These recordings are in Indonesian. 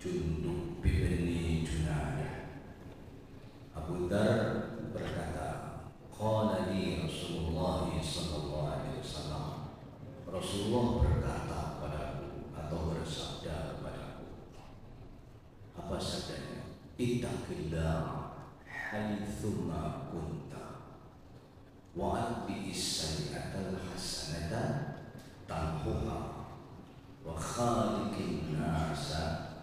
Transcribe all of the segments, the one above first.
Jundub bin Junadah. Abu Dzar berkata, qala li Rasulullah sallallahu alaihi wasallam. Rasulullah berkata kepadaku atau bersabda kepadaku. Apa sabdanya? Ittaqillah haitsuma kunta wa atbi'is sayyi'atal hasanata tamhuha wa khaliqin nasa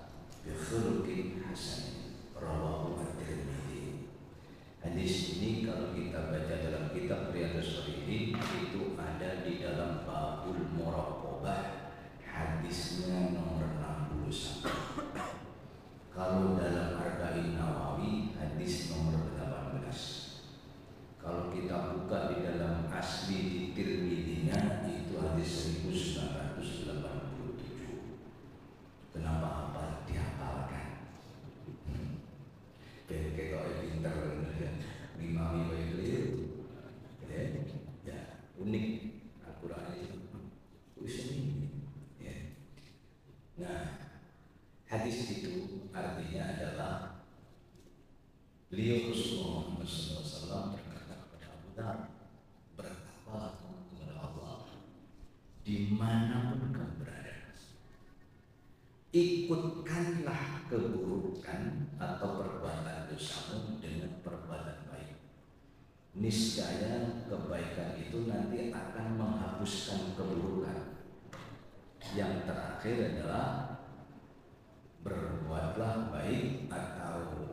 bi khuluqin hasan. Rawahu at-Tirmidzi. Hadis ini kalau kita baca dalam kitab Riyadhus Shalihin itu ada di dalam babul muraqabah, hadisnya nomor 61. Kalau dalam Arba'in Nawawi hadis nomor 18. Kalau kita buka di dalam asli di Tirmidzi-nya itu hadis 1987. Kenapa apa dihafalkan? Kayak pinter ya. Ngimami itu ya unik Al-Qur'an itu. Usul ya. Nah, hadis itu artinya adalah beliau Rasulullah Muhammad SAW berkata kepada Abu Dzar, bertakwalah kepada Allah dimanapun kamu berada. Ikutkanlah keburukan atau perbuatan dosamu dengan perbuatan baik. Niscaya kebaikan itu nanti akan menghapuskan keburukan. Yang terakhir adalah berbuatlah baik atau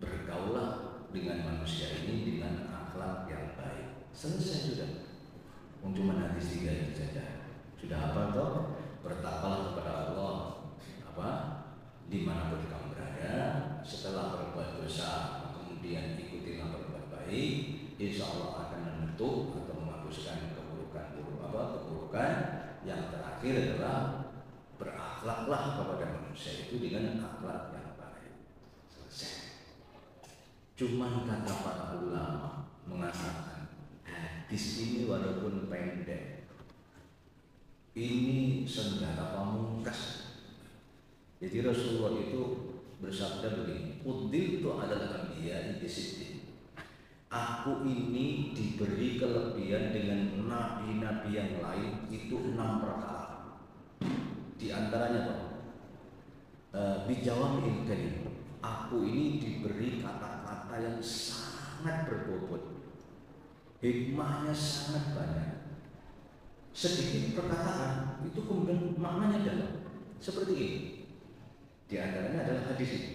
bergaulah dengan manusia ini dengan akhlak yang baik. Selesai sudah. Cuma hadis 3 itu saja. Sudah apa toh? Bertakwalah kepada Allah dimanapun kamu berada. Setelah berbuat dosa kemudian ikutilah berbuat baik, insya Allah akan menutup atau menghapuskan keburukan. Yang terakhir adalah berakhlaklah kepada manusia itu dengan akhlak yang baik. Selesai. Cuman kata para ulama mengatakan hadis ini walaupun pendek, ini senjata pamungkas. Jadi Rasulullah itu bersabda begini, "Uddiltu 'alal anbiya'i bisidqin." Aku ini diberi kelebihan dengan nabi-nabi yang lain itu 6 perkara. Di antaranya bijawamil kalim. Aku ini diberi kata-kata yang sangat berbobot. Hikmahnya sangat banyak. Sedikit perkataan itu kemudian maknanya dalam. Seperti ini. Di antaranya adalah hadis ini.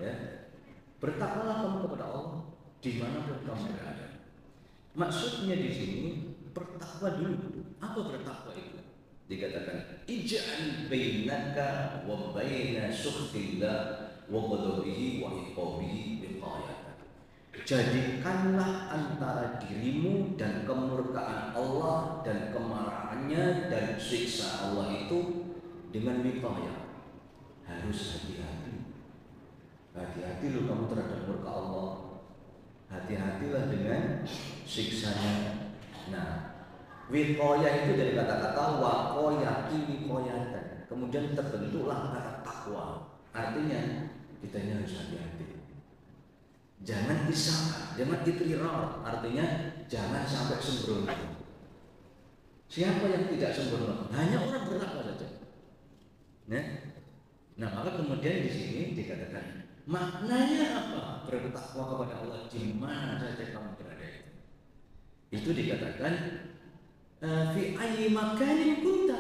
Ya. Bertakwalah kamu kepada Allah dimanapun kamu berada. Maksudnya di sini bertakwa dulu. Apa bertakwa itu? Dikatakan ij'al bainaka wa baina sukhtillah wa ghadabihi wa iqabihi biqayatan. Jadikanlah antara dirimu dan kemurkaan Allah dan kemarahannya dan siksa Allah itu dengan wiqayah. Harus hati-hati. Hati-hati loh kamu terhadap murka Allah. Hati-hatilah dengan siksanya. Nah, wiqayah itu dari kata-kata waqayati wiqayatan. Kemudian terbentuklah kata takwa. Artinya kita harus hati-hati. Jangan disangka, jangan itrirar. Artinya jangan sampai sembrono. Siapa yang tidak sembrono? Hanya orang bertakwa saja. Nah, maka kemudian di sini dikatakan maknanya apa? Bertakwa kepada Allah di mana saja kamu berada. Itu dikatakan fi ayyi makanin kunta.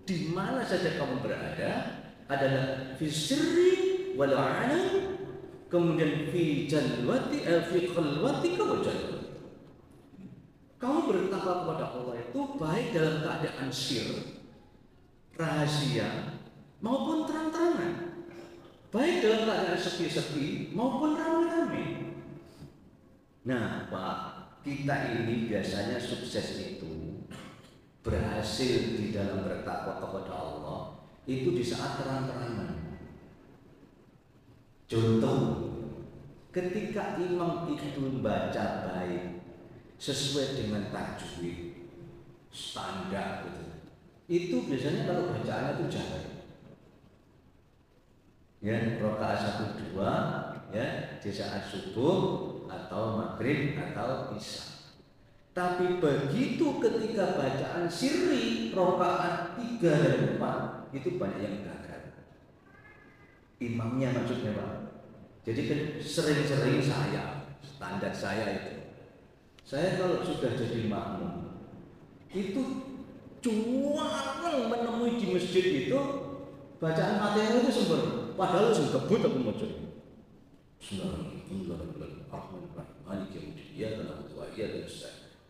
Di mana saja kamu berada adalah fi sirri wal 'alam. Kemudian fi jalwati fi khalwatika wa jalwati. Kamu bertakwa kepada Allah itu baik dalam keadaan sir, rahasia maupun terang-terangan. Baik dalam keadaan sepi-sepi maupun ramai-ramai. Nah, Pak, kita ini biasanya sukses itu berhasil di dalam bertakwa kepada Allah itu di saat terang-terangan. Contoh, ketika imam itu membaca baik sesuai dengan tajwid standar gitu, itu biasanya kalau bacaannya itu jahar. Ya, rakaat 1 2 ya di saat subuh atau maghrib atau isya. Tapi begitu ketika bacaan sirri rakaat 3 dan 4 itu banyak yang gagal. Imamnya maksudnya Pak. Jadi kan sering-sering saya, standar saya itu. Saya kalau sudah jadi makmum itu cuang menemui di masjid itu bacaan Fatihah itu sempurna. Padahal sudah kebut aku mau coba. Bismillahirrahmanirrahim.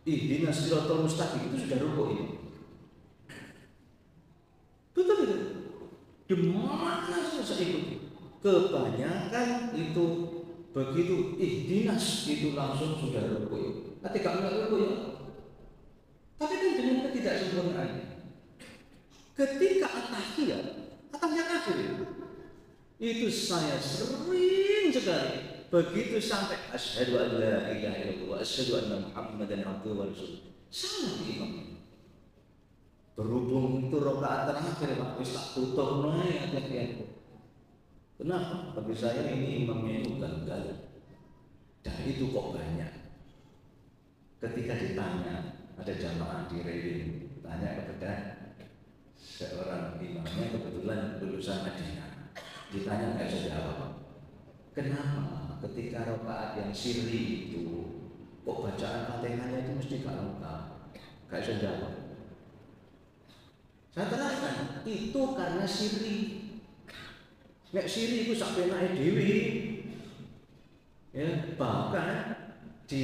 Ihdinas siratal mustaqim itu sudah rukuk ini. Betul itu. Di mana saya ikuti? Kebanyakan itu begitu ihdinas itu langsung sudah rukuk. Ketika enggak rukuk ya. Tapi kan dengan ketidaksempurnaan. Ketika at-tahiyat, at-tahiyat akhir itu saya sering sekali begitu sampai asyhadu an la ilaha illallah asyhadu anna muhammadan abduhu wa rasuluh. Salah imam. Berhubung itu rakaat terakhir Pak, wis tak tutup nae at-tahiyat. Kenapa? Bagi saya ini imamnya itu gagal. Dan itu kok banyak. Ketika ditanya ada jamaah di Reading, tanya kepada seorang imamnya kebetulan lulusan Madinah, ditanya nggak bisa jawab. Kenapa ketika rakaat yang sirri itu kok bacaan Fatihahnya itu mesti gak lengkap, gak bisa jawab? Saya terangkan itu karena sirri. Nek sirri itu sampai naik dewi. Ya, bahkan di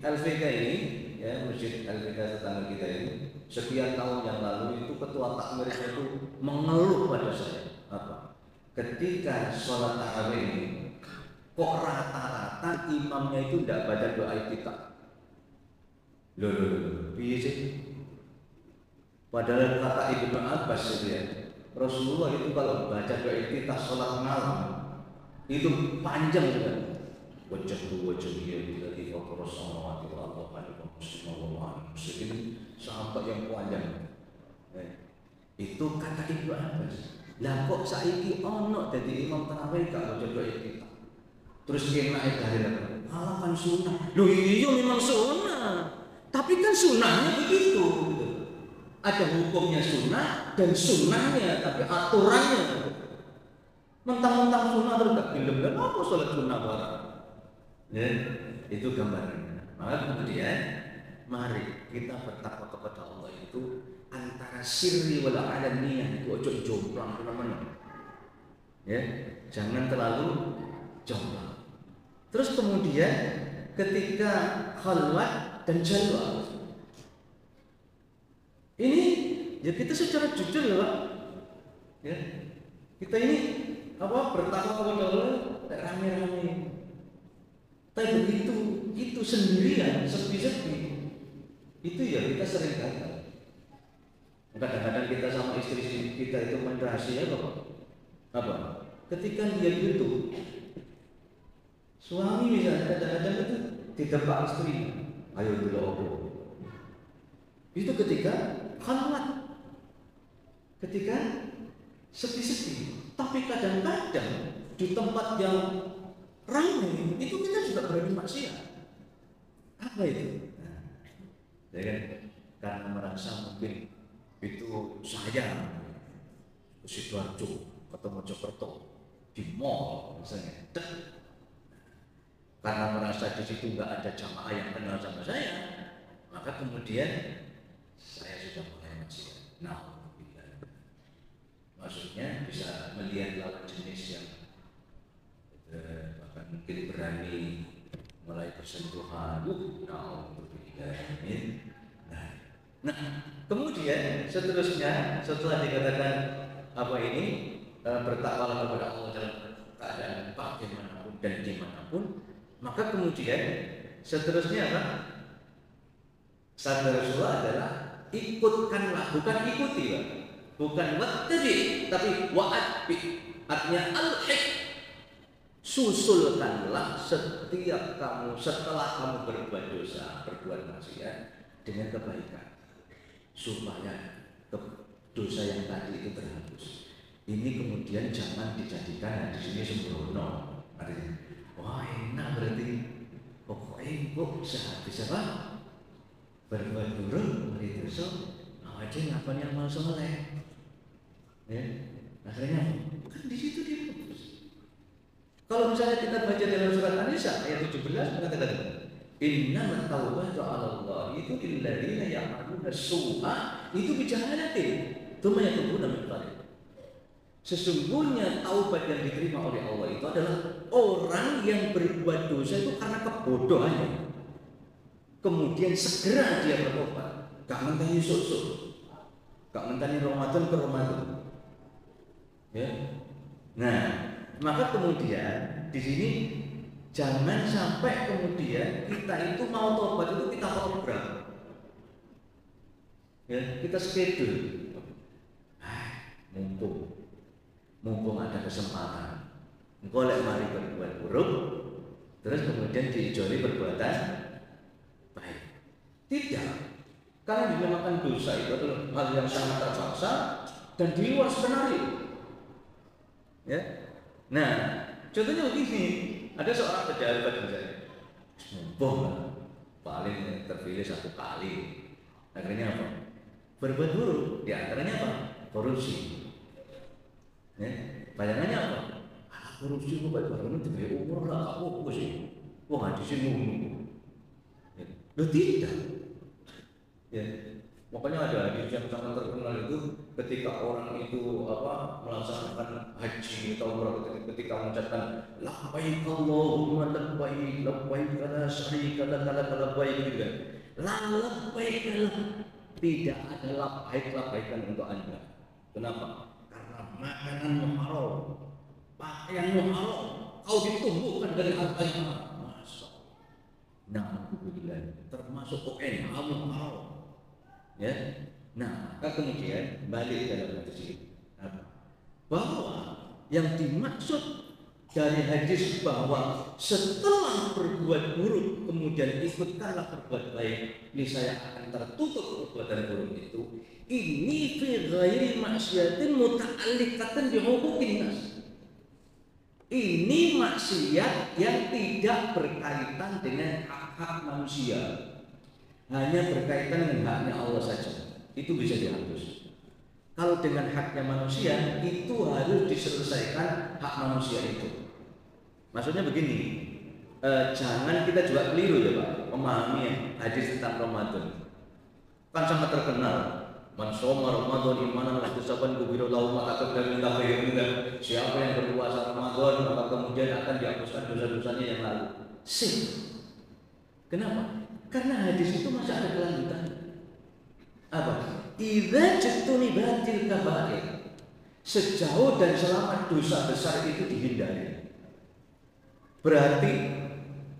LVK ini ya, Masjid LVK tetangga kita ini sekian tahun yang lalu itu ketua takmir itu mengeluh pada saya apa? Ketika sholat tarawih ini kok rata-rata imamnya itu tidak baca doa iftitah. Loh, piye sih? Padahal kata Ibnu Abbas itu ya, Rasulullah itu kalau baca doa iftitah sholat malam itu panjang juga. Wajhatu wajhiyya alladzi fatara as-samawati wal arda hanifan musliman wa ana muslimin sampai yang panjang. Itu kata Ibnu Abbas. Lah kok saiki ono dadi imam tarawih gak baca doa iftitah. Terus kenake dalil apa? Kan sunnah. Loh iya memang sunnah. Tapi kan sunnahnya begitu. Ada hukumnya sunnah dan sunnahnya, tapi aturannya. Mentang-mentang sunnah terus gak gelem kan apa sholat sunnah barang. Ya, itu gambarnya. Maka kemudian mari kita bertakwa kepada Allah itu antara sirri wal alaniyah itu ojo jomplang teman-teman. Ya, jangan terlalu jomplang. Terus kemudian ketika khalwat dan jalwat ini ya kita secara jujur ya Pak. Ya, kita ini apa bertakwa kepada Allah rame-rame. Tapi begitu itu sendirian, sepi-sepi, itu ya kita sering gagal. Kadang-kadang kita sama istri kita itu main rahasia apa? Ketika dia itu suami misalnya kadang-kadang itu ditebak istri, ayo dulu aku. Itu ketika khalwat, ketika sepi-sepi. Tapi kadang-kadang di tempat yang ramai itu kita juga berani maksiat. Apa itu? Nah, ya kan? Karena merasa mungkin itu saya ke Sidoarjo atau Mojokerto di mall misalnya. Karena merasa di situ nggak ada jamaah yang kenal sama saya, maka kemudian saya sudah mulai maksiat. Nah, maksudnya bisa melihat lawan jenis yang mungkin berani mulai bersentuhan. Nah, kemudian seterusnya setelah dikatakan apa ini bertakwalah kepada Allah dalam keadaan bagaimanapun dan dimanapun, maka kemudian seterusnya apa? Sabda Rasulullah adalah ikutkanlah, bukan ikuti, Pak. Bukan wattabi, tapi wa'atbi. Artinya al-hik. Susulkanlah setiap kamu setelah kamu berbuat dosa, berbuat maksiat dengan kebaikan supaya dosa yang tadi itu terhapus. Ini kemudian kemudian jangan dijadikan hadis ini sembrono. Artinya, wah enak berarti pokoknya kok sehabis apa? Berbuat buruk, beri dosa, aja ngapain yang mau soleh. Ya, akhirnya kan di situ dia putus. Kalau misalnya kita baca dalam surat An-Nisa ayat 17 mengatakan innamat taubatu 'ala Allah itu lil ladzina ya'maluna su'a itu bijahalatin tsumma yatubuna min qarib. Sesungguhnya taubat yang diterima oleh Allah itu adalah orang yang berbuat dosa itu karena kebodohannya. Kemudian segera dia bertobat. Gak ngenteni susuk. Gak ngenteni Ramadan ke Ramadan. Ya. Nah, maka kemudian di sini jangan sampai kemudian kita itu mau tobat itu kita program. Ya, kita schedule. Mumpung ada kesempatan. Engkau lek mari berbuat buruk, terus kemudian diijoli perbuatan baik. Tidak. Karena dinamakan dosa itu adalah hal yang sangat terpaksa dan di luar skenario. Ya. Nah, contohnya begini, ada seorang pejabat misalnya, mumpung paling terpilih 1 kali, akhirnya apa? Berbuat buruk, di antaranya apa? Korupsi. Ya, bayangannya apa? Korupsi itu baik barang itu kayak umur lah, aku sih, wah di sini ya. Loh tidak, ya. Makanya ada hadis yang sangat terkenal itu ketika orang itu apa melaksanakan haji atau umrah ketika mengucapkan labbaik Allahumma labbaik la syarika lak labbaik gitu kan. Labbaik tidak ada labbaik untuk Anda. Kenapa? Karena makanan haram, pakaian haram, kau ditumbuhkan dari harta yang haram. Masya Allah. Nah, termasuk kokain, haram. Ya, nah, maka kemudian balik dalam hadis ini bahwa yang dimaksud dari hadis bahwa setelah berbuat buruk kemudian ikutkanlah berbuat baik, niscaya akan tertutup perbuatan buruk itu. Ini fi ghairi maksiatin muta'alliqatan bi huquqin nas. Ini maksiat yang tidak berkaitan dengan hak-hak manusia. Hanya berkaitan dengan haknya Allah saja, itu bisa dihapus. Kalau dengan haknya manusia, itu harus diselesaikan hak manusia itu. Maksudnya begini, jangan kita juga keliru ya Pak, memahami hadis tentang Ramadan. Kan sangat terkenal, man shoma Ramadan imanan wa ihtisaban ghufira lahu ma taqaddama min dhanbihi. Siapa yang berpuasa Ramadan maka kemudian akan dihapuskan dosa-dosanya yang lalu. Sih. Kenapa? Karena hadis itu masih ada kelanjutan. Apa? Idza jtunibatil kabair. Sejauh dan selama dosa besar itu dihindari. Berarti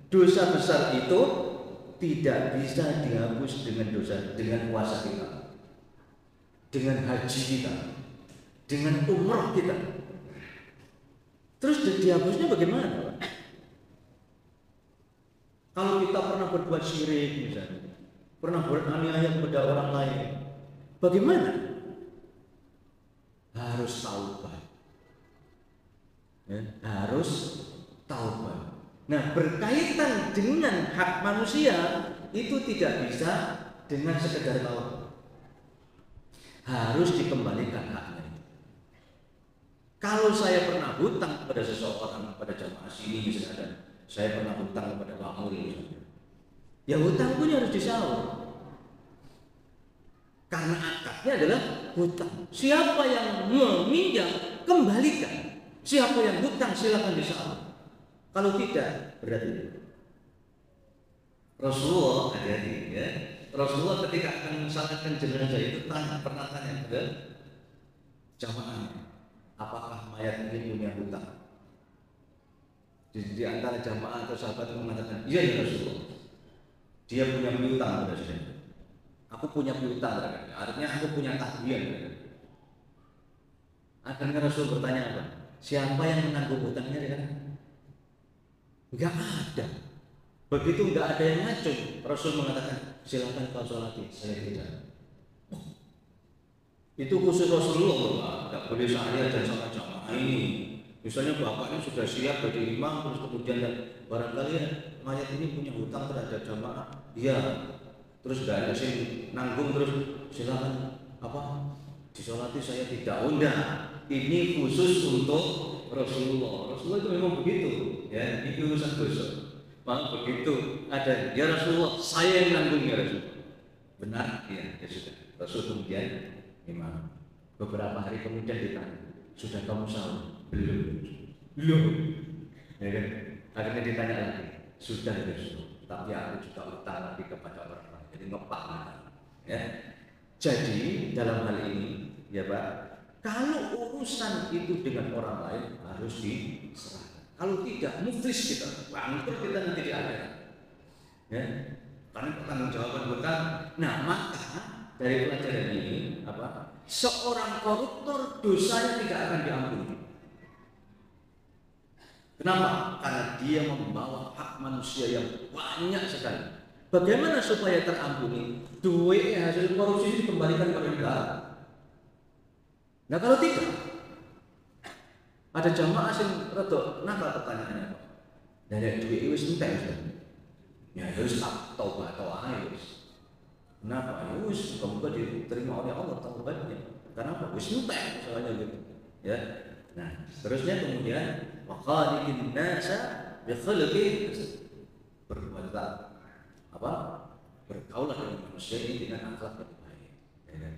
dosa besar itu tidak bisa dihapus dengan puasa kita, dengan haji kita, dengan umrah kita. Terus dihapusnya bagaimana? Kalau kita pernah berbuat syirik misalnya, pernah beraniaya kepada orang lain, bagaimana? Harus taubat. Ya, harus taubat. Nah, berkaitan dengan hak manusia itu tidak bisa dengan sekedar taubat. Harus dikembalikan haknya. Kalau saya pernah hutang kepada seseorang, pada jamaah sini misalnya, saya pernah hutang kepada Pak Mul misalnya, ya hutang punya harus disaur. Karena akadnya adalah hutang. Siapa yang meminjam, kembalikan. Siapa yang hutang, silakan disaur. Kalau tidak, berarti Rasulullah hati-hati ya. Rasulullah ketika akan mensalatkan jenazah itu pernah tanya kepada jamaahnya, apakah mayat ini punya hutang? Di antara jamaah atau sahabat mengatakan, iya ya Rasulullah, dia punya piutang pada saya. Aku punya piutang, artinya aku punya tagihan. Akhirnya Rasul bertanya apa? Siapa yang menanggung hutangnya? Kan? Enggak ada. Begitu enggak ada yang ngacung, Rasul mengatakan, silakan kau sholati, saya tidak. Itu khusus Rasulullah loh Pak, nggak boleh saya dan sama jamaah ini. Misalnya bapaknya sudah siap jadi imam, terus kemudian barangkali mayat ini punya hutang terhadap jamaah, iya. Terus nggak ada sih nanggung, terus silakan apa disolati, saya tidak. Oh enggak, ini khusus untuk Rasulullah. Rasulullah itu memang begitu, ya. Ini urusan dosa. Maka begitu ada, ya Rasulullah, saya yang nanggung ya Rasulullah. Benar, ya, ya sudah. Rasul kemudian imam. Beberapa hari kemudian ditanya, sudah kamu sahur? Belum. Belum. Ya kan? Akhirnya ditanya lagi, sudah ya Rasul. Tapi aku juga utang lagi kepada orang lain. Jadi ngepak. Ya. Jadi dalam hal ini, ya Pak, kalau urusan itu dengan orang lain harus diserahkan. Kalau tidak, muflis kita, bangkrut kita nanti di akhirat. Ya. Karena pertanggungjawaban hutang. Nah, maka dari pelajaran ini apa? Seorang koruptor dosanya tidak akan diampuni. Kenapa? Karena dia membawa hak manusia yang banyak sekali. Bagaimana supaya terampuni? Duit hasil korupsi ini dikembalikan kepada negara. Nah kalau tidak, ada jamaah yang rada nakal pertanyaannya Pak. Dari duit itu entek Ustaz. Ya harus taubat atau wis. Kenapa? Ya wis semoga diterima oleh Allah taubatnya. Kenapa? Wis entek soalnya gitu. Ya. Nah, seterusnya kemudian waqalikin nasa bi khuluqin berbuatlah apa? Bergaulah dengan manusia ini dengan akhlak yang baik. Ya kan?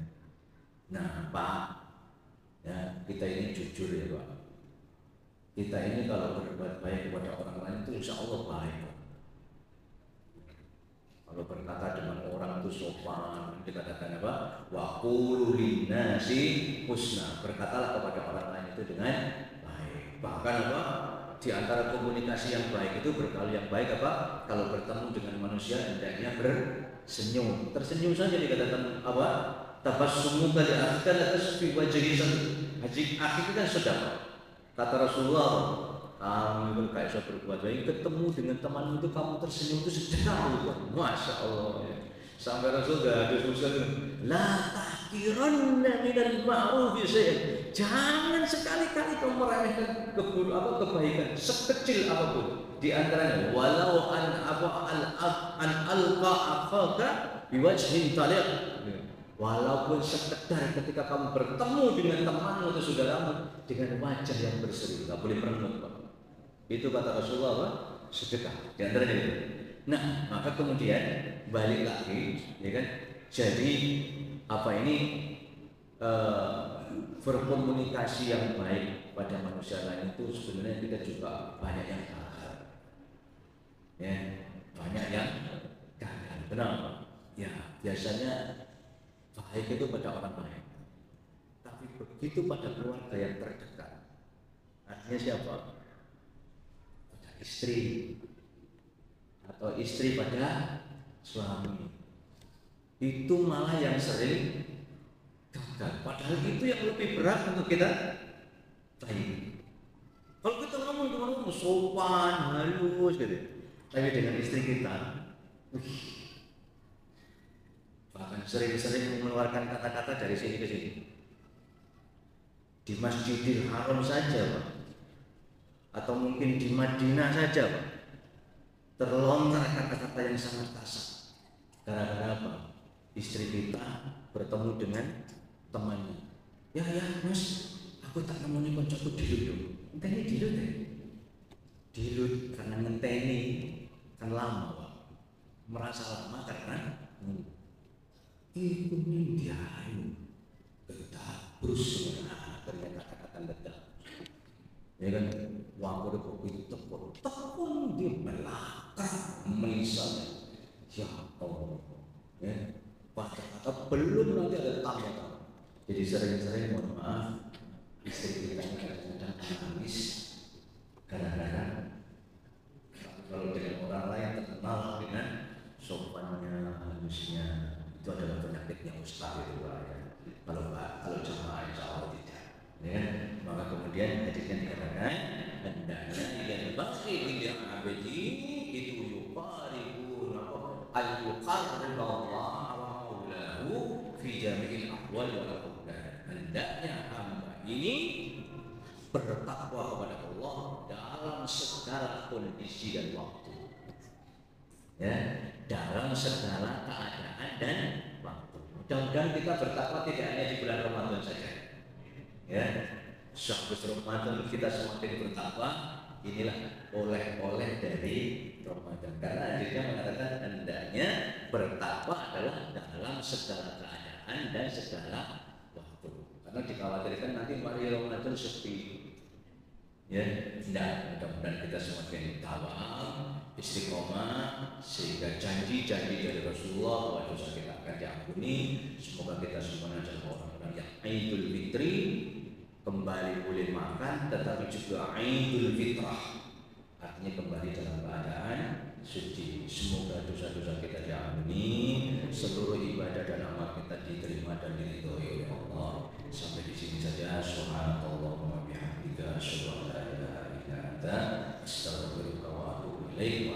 Nah, Pak, ya, kita ini jujur ya Pak. Kita ini kalau berbuat baik kepada orang lain itu insya Allah baik. Kalau berkata dengan orang itu sopan, kita katakan apa? Wa qulu linnasi husna. Berkatalah kepada orang lain itu dengan baik. Bahkan apa? Di antara komunikasi yang baik itu bergaul yang baik apa? Kalau bertemu dengan manusia hendaknya bersenyum. Tersenyum saja dikatakan apa? Tabassumuka li akhika la tasfi wajhi haji akhir itu kan sudah. Kata Rasulullah, kamu itu kayak bisa berbuat baik, ketemu dengan teman itu kamu tersenyum itu sedekah. Masya Allah. Sampai Rasul gak ada susah. La tahkiranna minal ma'rufi syai'an. Jangan sekali-kali kamu meremehkan kebaikan sekecil apapun. Di antaranya walau an alqa akhaka biwajhin taliq. Walaupun sekedar ketika kamu bertemu dengan temanmu atau saudaramu dengan wajah yang berseri, nggak boleh merengut Pak. Itu kata Rasulullah apa? Sedekah. Di antaranya itu. Nah, maka kemudian balik lagi, ya kan? Jadi apa ini berkomunikasi yang baik pada manusia lain itu sebenarnya kita juga banyak yang gagal, ya, banyak yang gagal. Kenapa? Ya, biasanya baik itu pada orang baik, tapi begitu pada keluarga yang terdekat, artinya siapa? Pada istri atau istri pada suami, itu malah yang sering gagal. Padahal itu yang lebih berat untuk kita baik. Kalau kita ngomong sopan, halus gitu, tapi dengan istri kita, bahkan sering-sering mengeluarkan kata-kata dari sini ke sini. Di Masjidil Haram saja Pak, atau mungkin di Madinah saja Pak, terlontar kata-kata yang sangat kasar. Gara-gara apa? Istri kita bertemu dengan temannya. Ya Mas, aku tak nemoni koncoku dilut. Ngenteni dilut ya? Dilut karena ngenteni kan lama Pak. Merasa lama karena itu diayu terus sebenarnya ternyata katakan ledak, ya kan? Waktu itu tepuk dia belakang misalnya, ya Allah, ya kata belum nanti ada tambah. Jadi sering-sering mohon maaf, istri kita ini kadang-kadang menangis gara-gara kalau dengan orang lain terkenal dengan sopannya, halusnya. Itu adalah penyakitnya ustaz itu Pak ya. Kalau jamaah insya Allah tidak, ya. Maka kemudian hadisnya dikatakan hendaknya yang bagi yang abadi itu yuqaribun ayuqarrib Allah wa maulahu fi jami'il ahwal wal aqdar. hendaknya hamba ini bertakwa kepada Allah dalam segala kondisi dan waktu, ya, dalam segala keadaan dan waktu. Mudah-mudahan kita bertakwa tidak hanya di bulan Ramadan saja, ya. Sehingga Ramadan kita semakin bertakwa, inilah oleh-oleh dari Ramadan. Karena hadisnya mengatakan hendaknya bertakwa adalah dalam segala keadaan dan segala waktu. Karena dikhawatirkan nanti mari Ramadan sepi, ya. Tidak, mudah-mudahan kita semakin tawaf, istiqomah, sehingga janji-janji dari Rasulullah bahwa dosa kita akan diampuni. Semoga kita semua adalah orang-orang yang Idul Fitri, kembali boleh makan, tetapi juga Idul Fitrah, artinya kembali dalam keadaan suci. Semoga dosa-dosa kita diampuni, seluruh ibadah dan amal kita diterima dan diridhoi oleh Allah. Sampai di sini saja. Subhanallahumma wa bihamdika, asyhadu an la ilaha illa anta, astaghfiruka wa atubu ilaik.